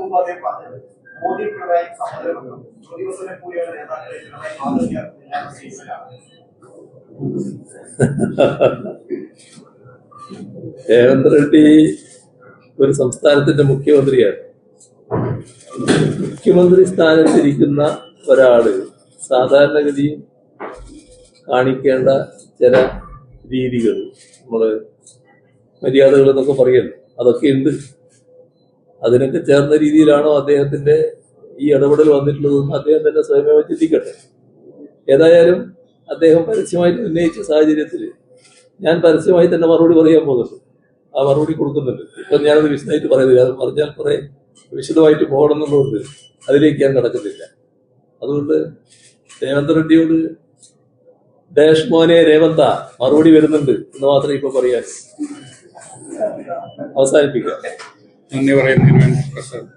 മുഖോപാധ്യായം പറഞ്ഞത് മോദി പിണറായി സമ്മതം ദിവസത്തിനെ കൂടിയാണ് നേതാക്കളെ പിണറായി രേവന്ത് റെഡ്ഡി ഒരു സംസ്ഥാനത്തിന്റെ മുഖ്യമന്ത്രിയാണ്. മുഖ്യമന്ത്രി സ്ഥാനത്തിരിക്കുന്ന ഒരാള് സാധാരണഗതിയിൽ കാണിക്കേണ്ട ചില രീതികൾ, നമ്മള് മര്യാദകൾ എന്നൊക്കെ പറയല്ലോ, അതൊക്കെ ഉണ്ട്. അതിനൊക്കെ ചേർന്ന രീതിയിലാണോ അദ്ദേഹത്തിന്റെ ഈ ഇടപെടൽ വന്നിട്ടുള്ളതെന്ന് അദ്ദേഹം തന്നെ സ്വയമേവ ചിന്തിക്കട്ടെ. ഏതായാലും അദ്ദേഹം പരസ്യമായിട്ട് ഉന്നയിച്ച സാഹചര്യത്തിൽ ഞാൻ പരസ്യമായി തന്നെ മറുപടി പറയാൻ പോകുന്നുണ്ട്. ആ മറുപടി കൊടുക്കുന്നുണ്ട്. ഇപ്പൊ ഞാനത് വിശദമായിട്ട് പറയുന്നില്ല. അത് പറഞ്ഞാൽ കുറെ വിശദമായിട്ട് പോകണമെന്നുള്ളതുകൊണ്ട് അതിലേക്ക് ഞാൻ നടക്കുന്നില്ല. അതുകൊണ്ട് രേവന്ത് റെഡ്ഡിയോട് ഡാഷ് മോനെ രേവന്ത മറുപടി വരുന്നുണ്ട് എന്ന് മാത്രമേ ഇപ്പൊ പറയാൻ. അവസാനിപ്പിക്കാം. നന്ദി പറയുന്നതിന് വേണ്ടി പ്രസാദ്.